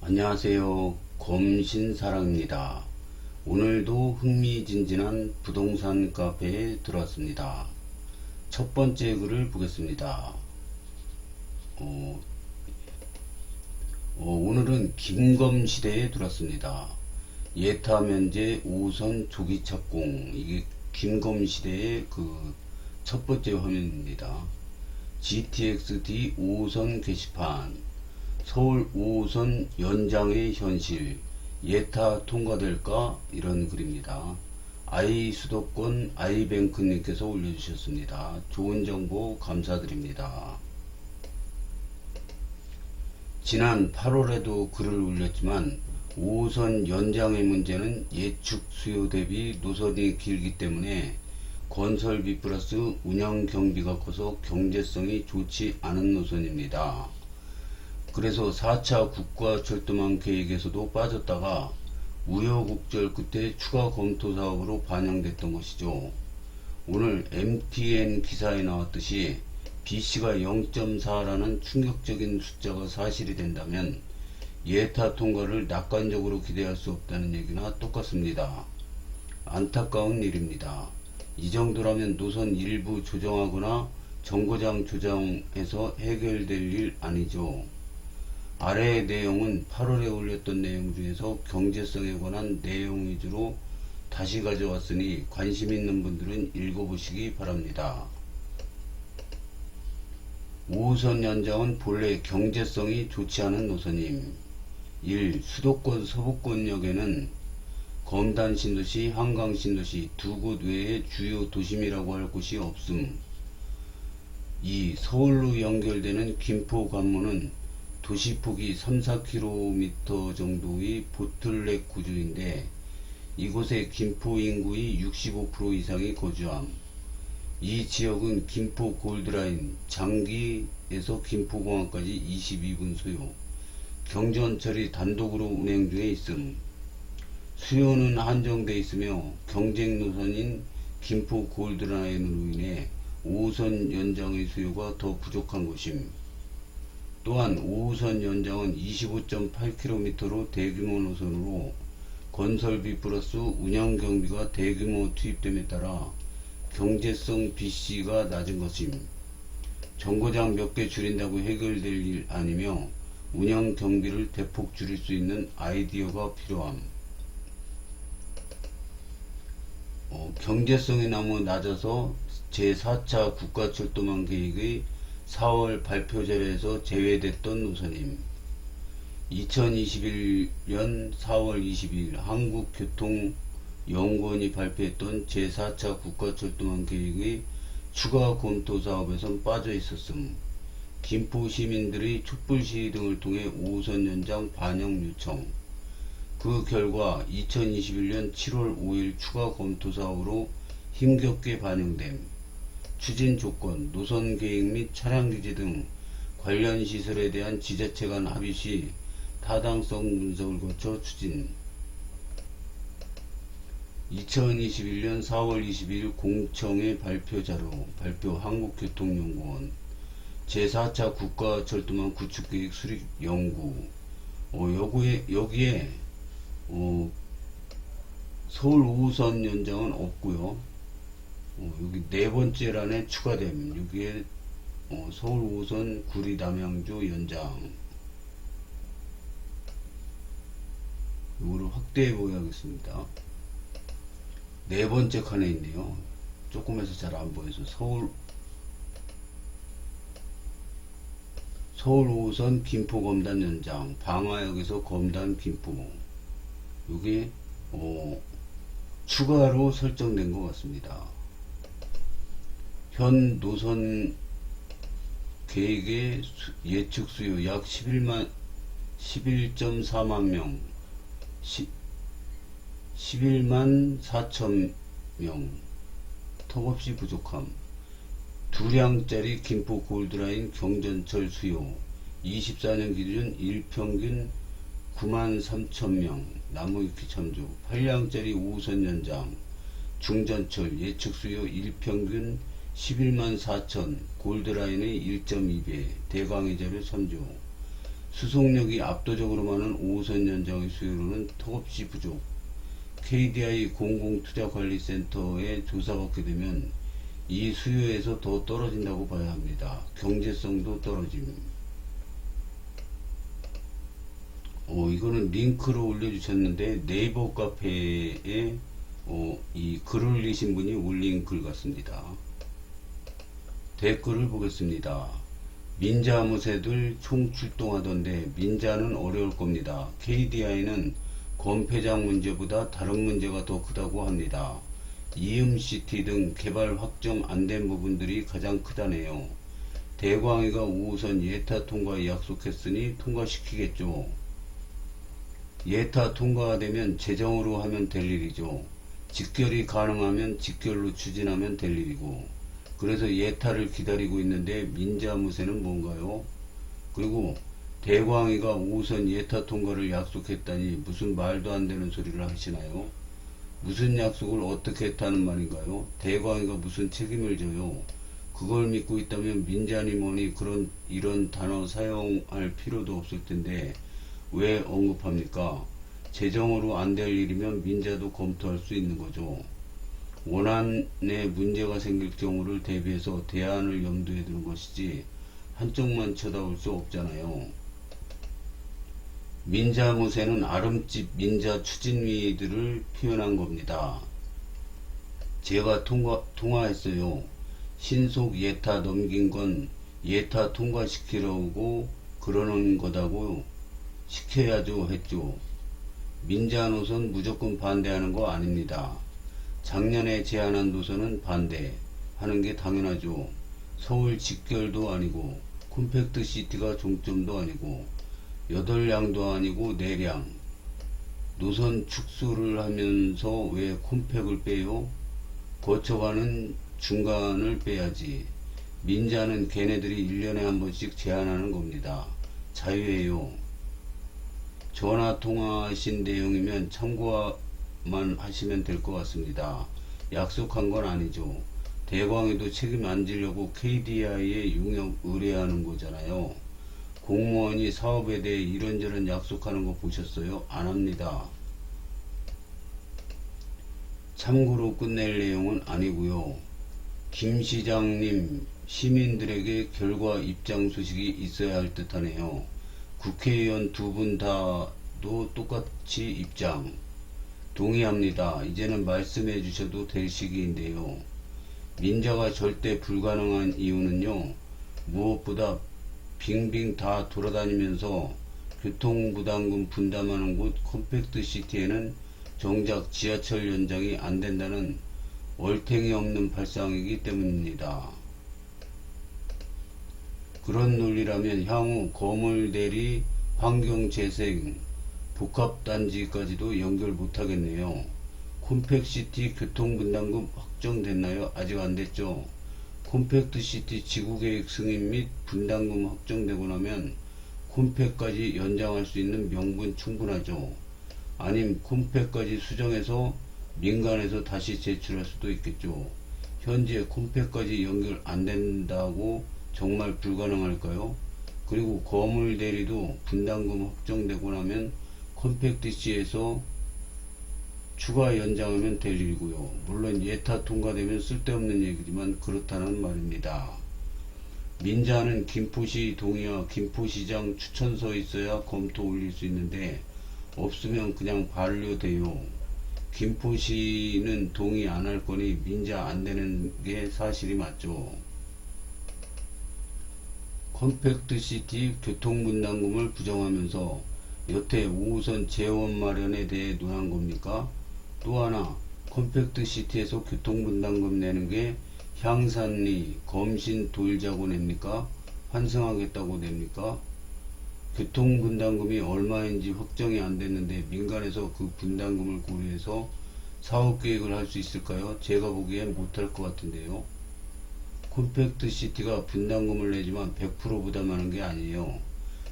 안녕하세요. 검신사랑입니다. 오늘도 흥미진진한 부동산 카페에 들어왔습니다. 첫 번째 글을 보겠습니다. 오늘은 김검시대에 들어왔습니다. 예타 면제 5호선 조기 착공. 이게 김검시대의 그 첫 번째 화면입니다. GTX-D 5호선 게시판. 서울 5호선 연장의 현실, 예타 통과될까? 이런 글입니다. 아이수도권 아이뱅크님께서 올려주셨습니다. 좋은 정보 감사드립니다. 지난 8월에도 글을 올렸지만 5호선 연장의 문제는 예측 수요 대비 노선이 길기 때문에 건설비 플러스 운영 경비가 커서 경제성이 좋지 않은 노선입니다. 그래서 4차 국가철도망 계획에서도 빠졌다가 우여곡절 끝에 추가 검토 사업으로 반영됐던 것이죠. 오늘 MTN 기사에 나왔듯이 B씨가 0.4라는 충격적인 숫자가 사실이 된다면 예타 통과를 낙관적으로 기대할 수 없다는 얘기나 똑같습니다. 안타까운 일입니다. 이 정도라면 노선 일부 조정하거나 정거장 조정해서 해결될 일 아니죠. 아래의 내용은 8월에 올렸던 내용 중에서 경제성에 관한 내용 위주로 다시 가져왔으니 관심 있는 분들은 읽어보시기 바랍니다. 5호선 연장은 본래 경제성이 좋지 않은 노선임. 1. 수도권 서부권역에는 검단 신도시, 한강 신도시 두 곳 외에 주요 도심이라고 할 곳이 없음. 2. 서울로 연결되는 김포 관문은 도시폭이 3-4km 정도의 보틀넥 구조인데 이곳에 김포 인구의 65% 이상이 거주함. 이 지역은 김포 골드라인 장기에서 김포공항까지 22분 소요. 경전철이 단독으로 운행 중에 있음. 수요는 한정돼 있으며 경쟁 노선인 김포 골드라인으로 인해 5호선 연장의 수요가 더 부족한 것임. 또한 5호선 연장은 25.8km로 대규모 노선으로 건설비 플러스 운영 경비가 대규모 투입됨에 따라 경제성 BC가 낮은 것임. 정거장 몇 개 줄인다고 해결될 일 아니며 운영 경비를 대폭 줄일 수 있는 아이디어가 필요함. 경제성이 너무 낮아서 제4차 국가철도망 계획의 4월 발표 자료에서 제외됐던 노선임. 2021년 4월 22일 한국교통연구원이 발표했던 제4차 국가철도망 계획의 추가 검토 사업에선 빠져 있었음. 김포 시민들의 촛불 시위 등을 통해 5호선 연장 반영 요청. 그 결과 2021년 7월 5일 추가 검토 사업으로 힘겹게 반영됨. 추진 조건, 노선 계획 및 차량 규제 등 관련 시설에 대한 지자체 간 합의 시 타당성 분석을 거쳐 추진. 2021년 4월 22일 공청회 발표 자료, 발표 한국교통연구원 제4차 국가철도망 구축계획 수립 연구. 여기에 서울 5호선 연장은 없고요. 여기 네 번째 란에 추가됨. 여기에 서울 5호선 구리 남양주 연장. 이거를 확대해 보여야겠습니다. 네 번째 칸에 있네요. 조금해서 잘 안 보여서 서울 5호선 김포 검단 연장, 방화역에서 검단 김포. 여기 추가로 설정된 것 같습니다. 현 노선 계획의 예측 수요 약 11.4만 명, 11만 4천 명, 턱없이 부족함. 두량짜리 김포 골드라인 경전철 수요 24년 기준 일평균 9만 3천 명, 나무위키 참조. 8량짜리 5호선 연장 중전철 예측 수요 일평균 11만 4천, 골드라인의 1.2배, 대광의 자료 참조. 수송력이 압도적으로 많은 5호선 연장의 수요로는 턱없이 부족. KDI 공공투자관리센터에 조사받게 되면 이 수요에서 더 떨어진다고 봐야 합니다. 경제성도 떨어짐. 이거는 링크로 올려주셨는데 네이버 카페에 이 글을 올리신 분이 올린 글 같습니다. 댓글을 보겠습니다. 민자 무새들 총 출동하던데 민자는 어려울 겁니다. KDI는 건폐장 문제보다 다른 문제가 더 크다고 합니다. 이음시티 등 개발 확정 안된 부분들이 가장 크다네요. 대광이가 5호선 예타 통과 약속했으니 통과시키겠죠. 예타 통과가 되면 재정으로 하면 될 일이죠. 직결이 가능하면 직결로 추진하면 될 일이고, 그래서 예타를 기다리고 있는데 민자무새는 뭔가요? 그리고 대광이가 5호선 예타 통과를 약속했다니 무슨 말도 안 되는 소리를 하시나요? 무슨 약속을 어떻게 했다는 말인가요? 대광이가 무슨 책임을 져요? 그걸 믿고 있다면 민자니 뭐니 이런 단어 사용할 필요도 없을 텐데 왜 언급합니까? 재정으로 안 될 일이면 민자도 검토할 수 있는 거죠. 원안에 문제가 생길 경우를 대비해서 대안을 염두에 두는 것이지 한쪽만 쳐다볼 수 없잖아요. 민자무새는 아름집 민자 추진위들을 표현한 겁니다. 제가 통화했어요. 신속 예타 넘긴 건 예타 통과시키려고 그러는 거다고 시켜야죠 했죠. 민자 노선 무조건 반대하는 거 아닙니다. 작년에 제안한 노선은 반대하는 게 당연하죠. 서울 직결도 아니고 콤팩트 시티가 종점도 아니고 8량도 아니고 4량. 노선 축소를 하면서 왜 콤팩을 빼요? 거쳐가는 중간을 빼야지. 민자는 걔네들이 1년에 한 번씩 제안하는 겁니다. 자유예요. 전화 통화하신 내용이면 참고만 하시면 될 것 같습니다. 약속한 건 아니죠. 대광에도 책임 안 지려고 KDI에 용역 의뢰하는 거잖아요. 공무원이 사업에 대해 이런저런 약속하는 거 보셨어요? 안 합니다. 참고로 끝낼 내용은 아니고요. 김 시장님, 시민들에게 결과 입장 소식이 있어야 할 듯하네요. 국회의원 두 분 다도 똑같이 입장. 동의합니다. 이제는 말씀해 주셔도 될 시기인데요. 민자가 절대 불가능한 이유는요. 무엇보다 빙빙 다 돌아다니면서 교통부담금 분담하는 곳 컴팩트 시티에는 정작 지하철 연장이 안 된다는 얼탱이 없는 발상이기 때문입니다. 그런 논리라면 향후 거물대리, 환경재생, 복합단지까지도 연결 못하겠네요. 콤팩시티 교통분담금 확정됐나요? 아직 안 됐죠. 콤팩트시티 지구계획 승인 및 분담금 확정되고 나면 콤팩까지 연장할 수 있는 명분 충분하죠. 아님 콤팩까지 수정해서 민간에서 다시 제출할 수도 있겠죠. 현재 콤팩까지 연결 안 된다고 정말 불가능할까요? 그리고 거물 대리도 분담금 확정되고 나면 컴팩트시에서 추가 연장하면 될 일이고요. 물론 예타 통과되면 쓸데없는 얘기지만 그렇다는 말입니다. 민자는 김포시 동의와 김포시장 추천서 있어야 검토 올릴 수 있는데 없으면 그냥 반려돼요. 김포시는 동의 안 할 거니 민자 안 되는 게 사실이 맞죠. 컴팩트시티 교통분담금을 부정하면서 여태 5호선 재원 마련에 대해 논한 겁니까? 또 하나, 컴팩트시티에서 교통분담금 내는 게 향산리, 검신, 돌자고 냅니까? 환승하겠다고 냅니까? 교통분담금이 얼마인지 확정이 안 됐는데 민간에서 그 분담금을 고려해서 사업계획을 할 수 있을까요? 제가 보기엔 못할 것 같은데요. 컴팩트시티가 분담금을 내지만 100% 부담하는 게 아니에요.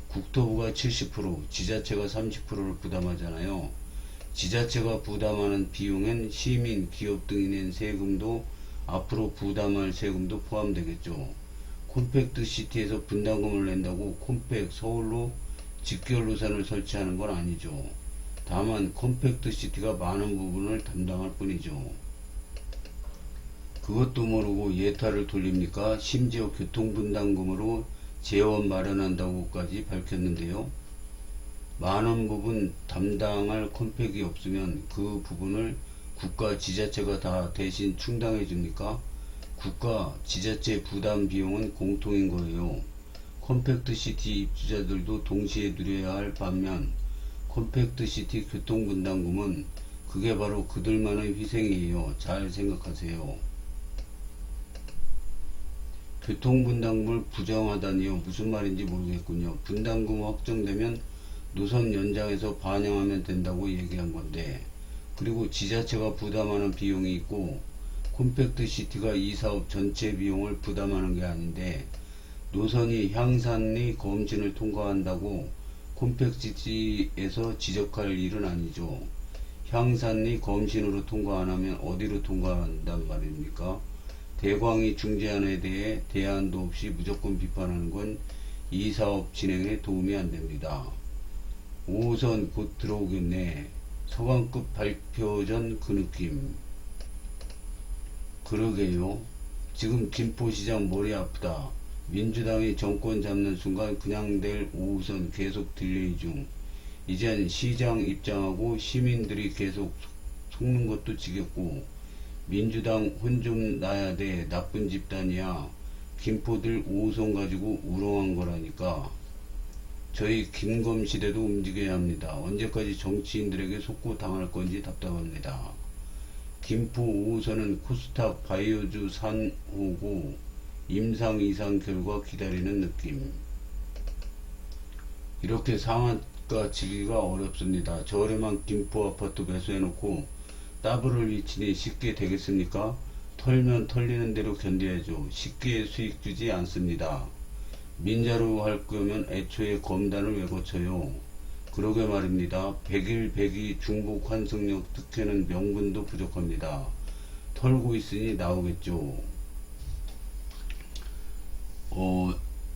국토부가 70%, 지자체가 30%를 부담하잖아요. 지자체가 부담하는 비용엔 시민, 기업 등이 낸 세금도 앞으로 부담할 세금도 포함되겠죠. 콤팩트시티에서 분담금을 낸다고 콤팩 서울로 직결 노선을 설치하는 건 아니죠. 다만 컴팩트 시티가 많은 부분을 담당할 뿐이죠. 그것도 모르고 예타를 돌립니까? 심지어 교통분담금으로 재원 마련한다고까지 밝혔는데요. 많은 부분 담당할 컴팩이 없으면 그 부분을 국가 지자체가 다 대신 충당해 줍니까? 국가 지자체 부담 비용은 공통인 거예요. 컴팩트 시티 입주자들도 동시에 누려야 할 반면 컴팩트 시티 교통분담금은 그게 바로 그들만의 희생이에요. 잘 생각하세요. 교통분담금을 부정하다니요. 무슨 말인지 모르겠군요. 분담금 확정되면 노선 연장해서 반영하면 된다고 얘기한 건데, 그리고 지자체가 부담하는 비용이 있고 컴팩트 시티가 이 사업 전체 비용을 부담하는 게 아닌데, 노선이 향산리 검진을 통과한다고 컴팩트 시티에서 지적할 일은 아니죠. 향산리 검진으로 통과 안 하면 어디로 통과한단 말입니까? 대광이 중재안에 대해 대안도 없이 무조건 비판하는 건 이 사업 진행에 도움이 안 됩니다. 5호선 곧 들어오겠네. 서강급 발표 전 그 느낌. 그러게요. 지금 김포시장 머리 아프다. 민주당이 정권 잡는 순간 그냥 될 5호선 계속 딜레이 중. 이젠 시장 입장하고 시민들이 계속 속는 것도 지겹고, 민주당 혼 좀 나야 돼. 나쁜 집단이야. 김포들 5호선 가지고 우롱한 거라니까. 저희 김검시대도 움직여야 합니다. 언제까지 정치인들에게 속고 당할 건지 답답합니다. 김포 5호선은 코스닥 바이오주 산호고 임상 이상 결과 기다리는 느낌. 이렇게 상한가 치기가 어렵습니다. 저렴한 김포 아파트 매수해놓고 따블을 위치니 쉽게 되겠습니까? 털면 털리는 대로 견뎌야죠. 쉽게 수익 주지 않습니다. 민자로 할 거면 애초에 검단을 왜 거쳐요? 그러게 말입니다. 100일 102 중복 환승역 특혜는 명분도 부족합니다. 털고 있으니 나오겠죠.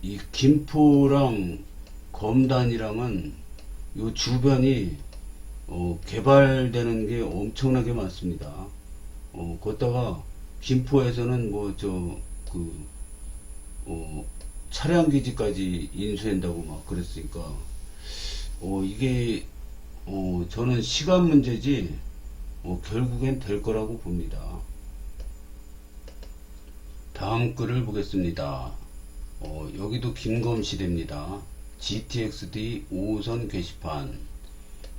이 김포랑 검단이랑은 요 주변이 개발되는 게 엄청나게 많습니다. 거기다가 김포에서는 차량기지까지 인수한다고 막 그랬으니까, 이게, 저는 시간 문제지, 결국엔 될 거라고 봅니다. 다음 글을 보겠습니다. 여기도 김검시대입니다. GTX-D 5호선 게시판.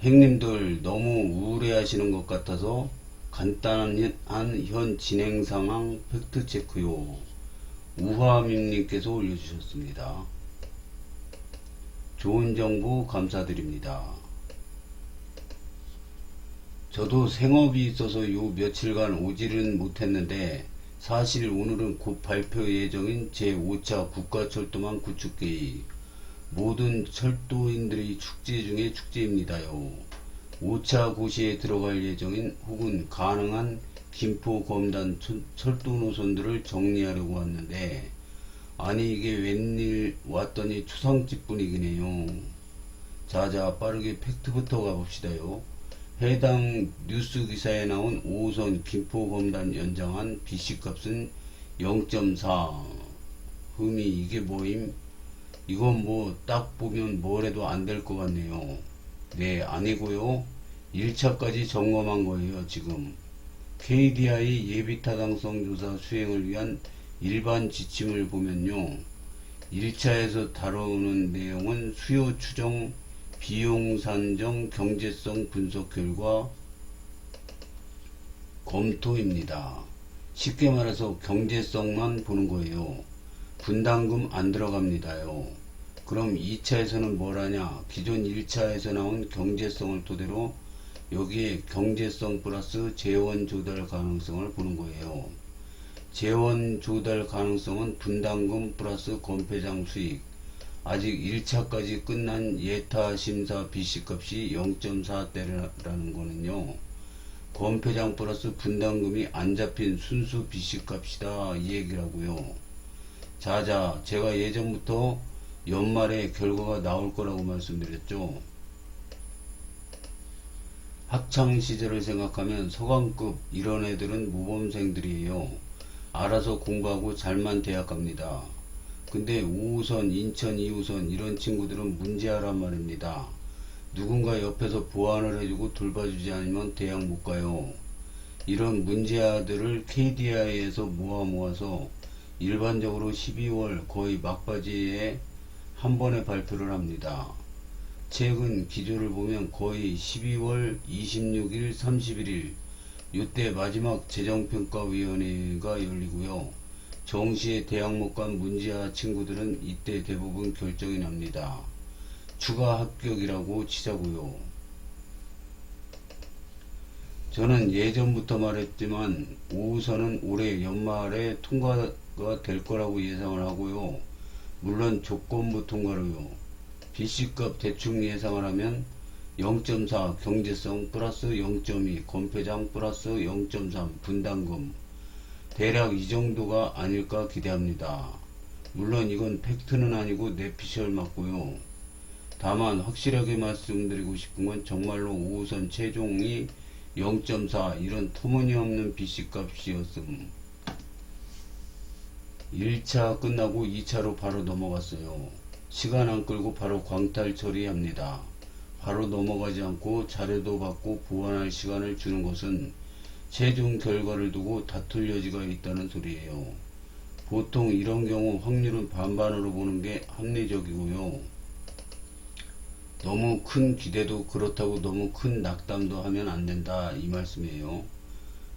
행님들 너무 우울해하시는 것 같아서 간단한 현 진행 상황 팩트 체크요. 우화민님께서 올려주셨습니다. 좋은 정보 감사드립니다. 저도 생업이 있어서 요 며칠간 오지는 못했는데, 사실 오늘은 곧 발표 예정인 제5차 국가철도망 구축 계획, 모든 철도인들의 축제 중에 축제입니다요. 5차 고시에 들어갈 예정인 혹은 가능한 김포 검단 철도 노선들을 정리하려고 왔는데, 아니 이게 웬일 왔더니 추상집 분위기네요. 자자 빠르게 팩트부터 가봅시다요. 해당 뉴스 기사에 나온 5호선 김포 검단 연장한 BC값은 0.4. 흠이 이게 뭐임? 이건 뭐 딱 보면 뭐래도 안 될 것 같네요. 네, 아니고요. 1차까지 점검한 거예요. 지금 KDI 예비타당성 조사 수행을 위한 일반 지침을 보면요, 1차에서 다루는 내용은 수요 추정, 비용 산정, 경제성 분석 결과 검토입니다. 쉽게 말해서 경제성만 보는 거예요. 분담금 안 들어갑니다요. 그럼 2차에서는 뭘 하냐? 기존 1차에서 나온 경제성을 토대로 여기에 경제성 플러스 재원 조달 가능성을 보는 거예요. 재원 조달 가능성은 분담금 플러스 건폐장 수익. 아직 1차까지 끝난 예타 심사 BC값이 0.4대라는 거는요, 건폐장 플러스 분담금이 안 잡힌 순수 BC값이다 이 얘기라고요. 자자, 제가 예전부터 연말에 결과가 나올 거라고 말씀드렸죠. 학창시절을 생각하면 서강급 이런 애들은 모범생들이에요. 알아서 공부하고 잘만 대학 갑니다. 근데 5호선, 인천 2호선 이런 친구들은 문제아란 말입니다. 누군가 옆에서 보완을 해주고 돌봐주지 않으면 대학 못 가요. 이런 문제아들을 KDI에서 모아서 일반적으로 12월 거의 막바지에 한 번에 발표를 합니다. 최근 기조를 보면 거의 12월 26일, 31일 이때 마지막 재정평가위원회가 열리고요. 정시에 대학 못 간 문제아 친구들은 이때 대부분 결정이 납니다. 추가 합격이라고 치자고요. 저는 예전부터 말했지만 5호선은 올해 연말에 통과가 될 거라고 예상을 하고요. 물론 조건부 통과로요. BC값 대충 예상을 하면 0.4 경제성 플러스 0.2 건폐장 플러스 0.3 분담금 대략 이 정도가 아닐까 기대합니다. 물론 이건 팩트는 아니고 내피셜 맞고요. 다만 확실하게 말씀드리고 싶은 건 정말로 5호선 최종이 0.4 이런 터무니없는 BC값이었음. 1차 끝나고 2차로 바로 넘어갔어요. 시간 안 끌고 바로 광탈 처리합니다. 바로 넘어가지 않고 자료도 받고 보완할 시간을 주는 것은 최종 결과를 두고 다툴 여지가 있다는 소리예요. 보통 이런 경우 확률은 반반으로 보는 게 합리적이고요. 너무 큰 기대도 그렇다고 너무 큰 낙담도 하면 안 된다 이 말씀이에요.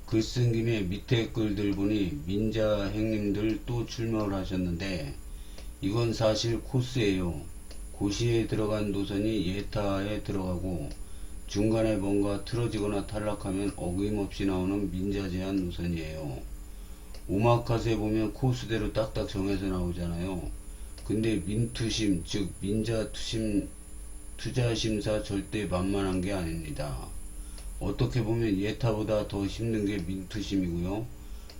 글 쓴 김에 밑에 글들 보니 민자 행님들 또 출마를 하셨는데 이건 사실 코스예요. 고시에 들어간 노선이 예타에 들어가고 중간에 뭔가 틀어지거나 탈락하면 어김없이 나오는 민자 제한 노선이에요. 오마카세 보면 코스대로 딱딱 정해서 나오잖아요. 근데 민투심 즉 민자 투심 투자심사 절대 만만한 게 아닙니다. 어떻게 보면 예타보다 더 힘든 게 민투심이고요.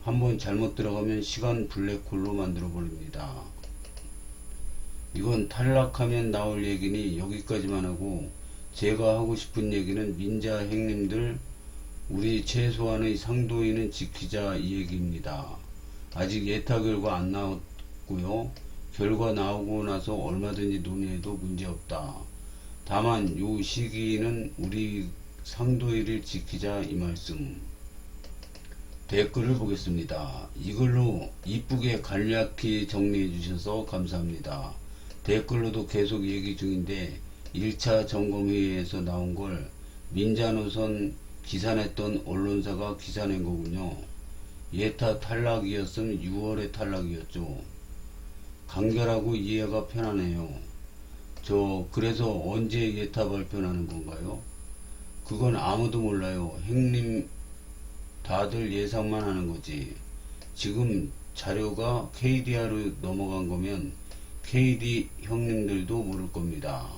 한번 잘못 들어가면 시간 블랙홀로 만들어 버립니다. 이건 탈락하면 나올 얘기니 여기까지만 하고 제가 하고 싶은 얘기는 민자 행님들 우리 최소한의 상도인은 지키자 이 얘기입니다. 아직 예타 결과 안 나왔고요. 결과 나오고 나서 얼마든지 논의해도 문제없다. 다만 요 시기는 우리 상도일을 지키자 이 말씀. 댓글을 보겠습니다. 이걸로 이쁘게 간략히 정리해 주셔서 감사합니다. 댓글로도 계속 얘기 중인데 1차 점검회의에서 나온 걸 민자노선 기산했던 언론사가 기산한 거군요. 예타 탈락이었으면 6월에 탈락이었죠. 간결하고 이해가 편하네요. 그래서 언제 예타 발표하는 건가요? 그건 아무도 몰라요. 행님 다들 예상만 하는 거지. 지금 자료가 KDR로 넘어간 거면 KD 형님들도 모를 겁니다.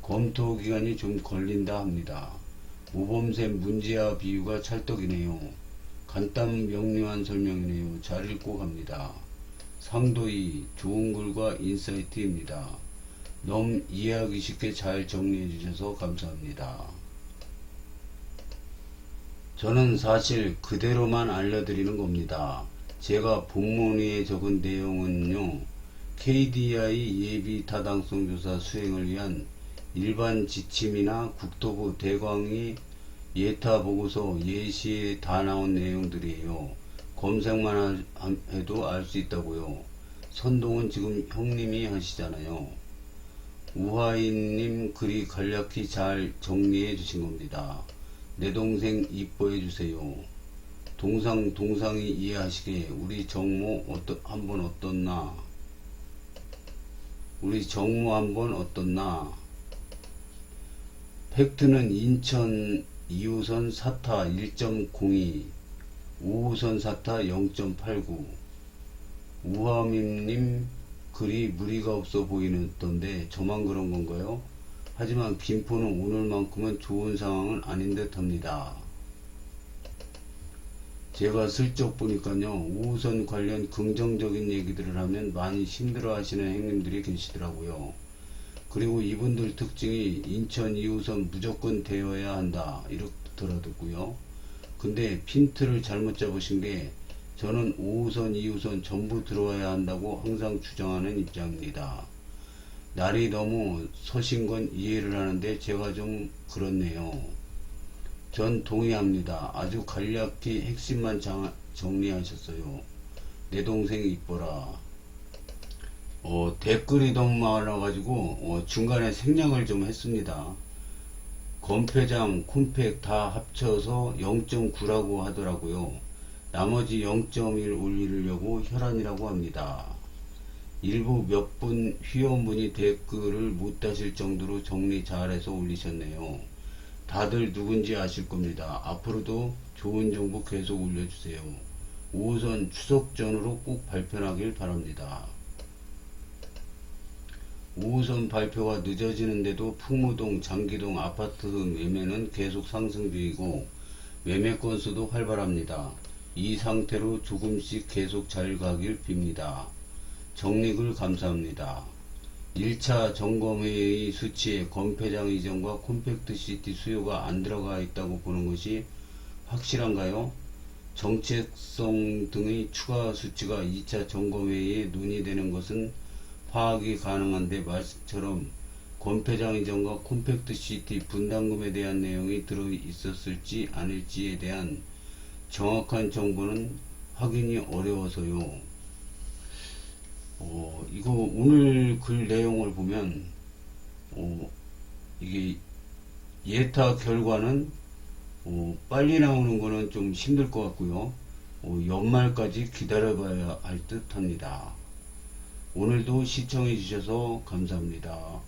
검토 기간이 좀 걸린다 합니다. 모범생 문제아 비유가 찰떡이네요. 간단 명료한 설명이네요. 잘 읽고 갑니다. 상도이 좋은 글과 인사이트입니다. 너무 이해하기 쉽게 잘 정리해 주셔서 감사합니다. 저는 사실 그대로만 알려드리는 겁니다. 제가 본문위에 적은 내용은요. KDI 예비 타당성 조사 수행을 위한 일반 지침이나 국토부 대강의 예타 보고서 예시에 다 나온 내용들이에요. 검색만 해도 알 수 있다고요. 선동은 지금 형님이 하시잖아요. 우하인님 글이 간략히 잘 정리해 주신 겁니다. 내 동생 이뻐해 주세요. 동상이 이해하시게 우리 정모 한번 어떻나? 우리 정모 한번 어떻나? 팩트는 인천 2호선 사타 1.02 5호선 사타 0.89 우하민님 글이 무리가 없어 보이던데 저만 그런 건가요? 하지만 김포는 오늘만큼은 좋은 상황은 아닌 듯 합니다. 제가 슬쩍 보니까요, 5호선 관련 긍정적인 얘기들을 하면 많이 힘들어 하시는 행님들이 계시더라고요. 그리고 이분들 특징이 인천 2호선 무조건 되어야 한다, 이렇게 들어듣고요. 근데 핀트를 잘못 잡으신 게, 저는 5호선, 2호선 전부 들어와야 한다고 항상 주장하는 입장입니다. 날이 너무 서신 건 이해를 하는데 제가 좀 그렇네요. 전 동의합니다. 아주 간략히 핵심만 정리하셨어요. 내 동생 이뻐라. 댓글이 너무 많아가지고 중간에 생략을 좀 했습니다. 건폐장, 콤팩 다 합쳐서 0.9라고 하더라고요. 나머지 0.1 올리려고 혈안이라고 합니다. 일부 몇 분 회원분이 댓글을 못 다실 정도로 정리 잘해서 올리셨네요. 다들 누군지 아실 겁니다. 앞으로도 좋은 정보 계속 올려주세요. 5호선 추석 전으로 꼭 발표하길 바랍니다. 5호선 발표가 늦어지는데도 풍무동, 장기동 아파트 매매는 계속 상승 중이고 매매 건수도 활발합니다. 이 상태로 조금씩 계속 잘 가길 빕니다. 정리글 감사합니다. 1차 점검회의 수치에 건폐장 이전과 콤팩트시티 수요가 안 들어가 있다고 보는 것이 확실한가요? 정책성 등의 추가 수치가 2차 점검회의에 논의되는 것은 파악이 가능한데 말씀처럼 건폐장 이전과 콤팩트시티 분담금에 대한 내용이 들어 있었을지 아닐지에 대한 정확한 정보는 확인이 어려워서요. 이거 오늘 글 내용을 보면 이게 예타 결과는 빨리 나오는 거는 좀 힘들 것 같고요. 연말까지 기다려봐야 할 듯 합니다. 오늘도 시청해 주셔서 감사합니다.